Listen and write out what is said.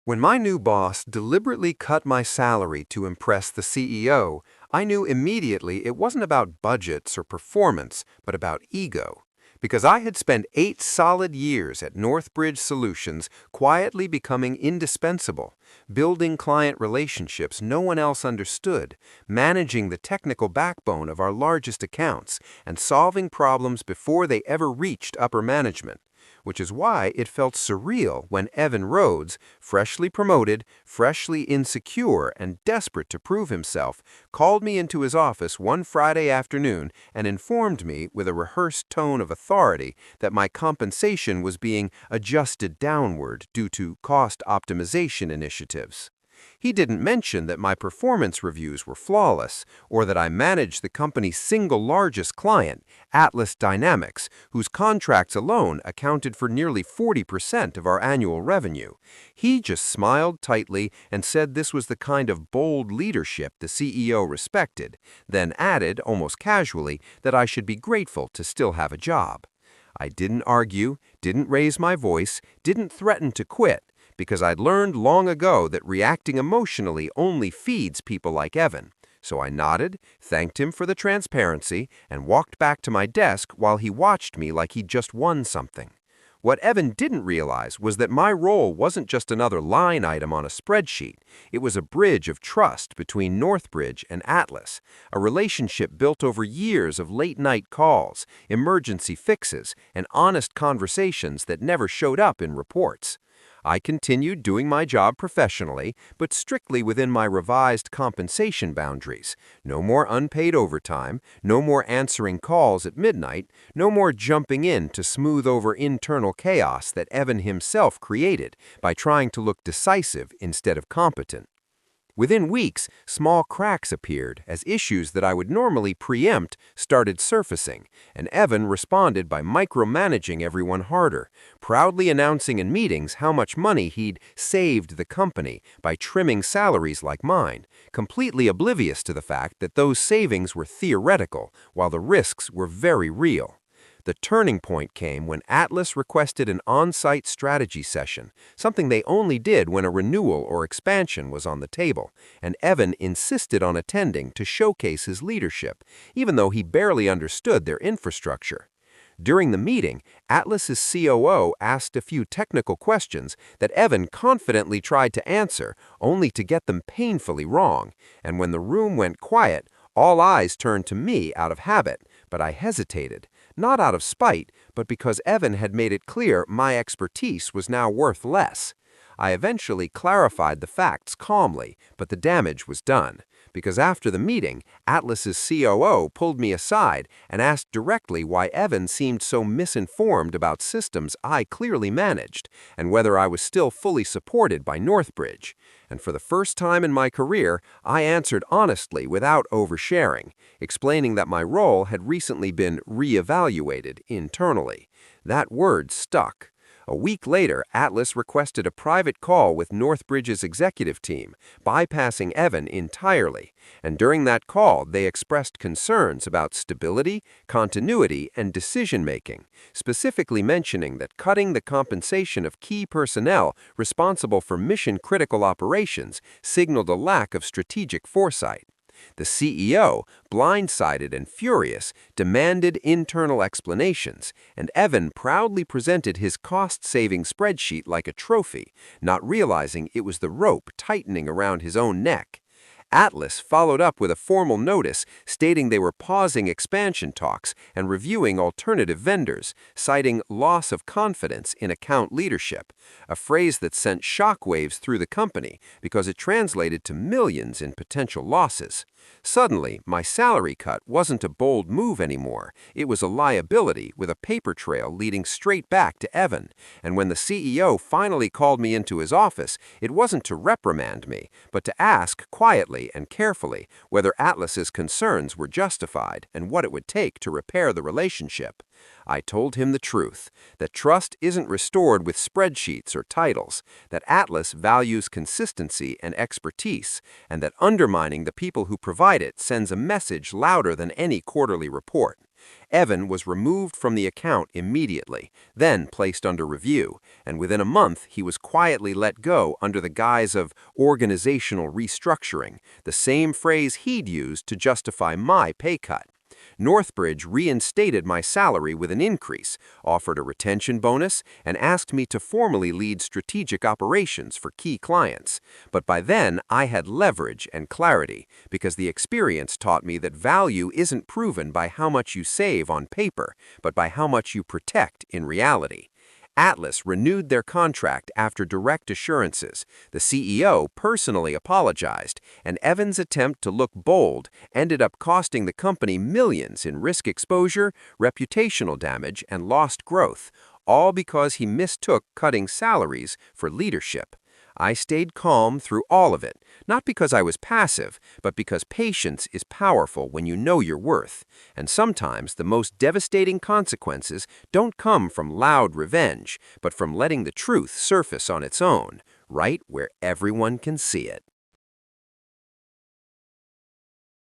When my new boss deliberately cut my salary to impress the CEO, I knew immediately it wasn't about budgets or performance, but about ego. Because I had spent 8 solid years at Northbridge Solutions quietly becoming indispensable, building client relationships no one else understood, managing the technical backbone of our largest accounts, and solving problems before they ever reached upper management. Which is why it felt surreal when Evan Rhodes, freshly promoted, freshly insecure, and desperate to prove himself, called me into his office one Friday afternoon and informed me with a rehearsed tone of authority that my compensation was being adjusted downward due to cost optimization initiatives. He didn't mention that my performance reviews were flawless, or that I managed the company's single largest client, Atlas Dynamics, whose contracts alone accounted for nearly 40% of our annual revenue. He just smiled tightly and said this was the kind of bold leadership the CEO respected, then added, almost casually, that I should be grateful to still have a job. I didn't argue, didn't raise my voice, didn't threaten to quit, because I'd learned long ago that reacting emotionally only feeds people like Evan. So I nodded, thanked him for the transparency, and walked back to my desk while he watched me like he'd just won something. What Evan didn't realize was that my role wasn't just another line item on a spreadsheet. It was a bridge of trust between Northbridge and Atlas, a relationship built over years of late-night calls, emergency fixes, and honest conversations that never showed up in reports. I continued doing my job professionally, but strictly within my revised compensation boundaries. No more unpaid overtime, no more answering calls at midnight, no more jumping in to smooth over internal chaos that Evan himself created by trying to look decisive instead of competent. Within weeks, small cracks appeared as issues that I would normally preempt started surfacing, and Evan responded by micromanaging everyone harder, proudly announcing in meetings how much money he'd saved the company by trimming salaries like mine, completely oblivious to the fact that those savings were theoretical while the risks were very real. The turning point came when Atlas requested an on-site strategy session, something they only did when a renewal or expansion was on the table, and Evan insisted on attending to showcase his leadership, even though he barely understood their infrastructure. During the meeting, Atlas's COO asked a few technical questions that Evan confidently tried to answer, only to get them painfully wrong, and when the room went quiet, all eyes turned to me out of habit, but I hesitated. Not out of spite, but because Evan had made it clear my expertise was now worth less. I eventually clarified the facts calmly, but the damage was done, because after the meeting, Atlas's COO pulled me aside and asked directly why Evan seemed so misinformed about systems I clearly managed, and whether I was still fully supported by Northbridge. And for the first time in my career, I answered honestly without oversharing, explaining that my role had recently been reevaluated internally. That word stuck. A week later, Atlas requested a private call with Northbridge's executive team, bypassing Evan entirely, and during that call they expressed concerns about stability, continuity, and decision-making, specifically mentioning that cutting the compensation of key personnel responsible for mission-critical operations signaled a lack of strategic foresight. The CEO, blindsided and furious, demanded internal explanations, and Evan proudly presented his cost-saving spreadsheet like a trophy, not realizing it was the rope tightening around his own neck. Atlas followed up with a formal notice stating they were pausing expansion talks and reviewing alternative vendors, citing loss of confidence in account leadership, a phrase that sent shockwaves through the company because it translated to millions in potential losses. Suddenly, my salary cut wasn't a bold move anymore. It was a liability with a paper trail leading straight back to Evan. And when the CEO finally called me into his office, it wasn't to reprimand me, but to ask quietly and carefully whether Atlas's concerns were justified and what it would take to repair the relationship. I told him the truth, that trust isn't restored with spreadsheets or titles, that Atlas values consistency and expertise, and that undermining the people who provide it sends a message louder than any quarterly report. Evan was removed from the account immediately, then placed under review, and within a month he was quietly let go under the guise of organizational restructuring, the same phrase he'd used to justify my pay cut. Northbridge reinstated my salary with an increase, offered a retention bonus, and asked me to formally lead strategic operations for key clients. But by then, I had leverage and clarity, because the experience taught me that value isn't proven by how much you save on paper, but by how much you protect in reality. Atlas renewed their contract after direct assurances. The CEO personally apologized, and Evans' attempt to look bold ended up costing the company millions in risk exposure, reputational damage, and lost growth, all because he mistook cutting salaries for leadership. I stayed calm through all of it, not because I was passive, but because patience is powerful when you know your worth. And sometimes the most devastating consequences don't come from loud revenge, but from letting the truth surface on its own, right where everyone can see it.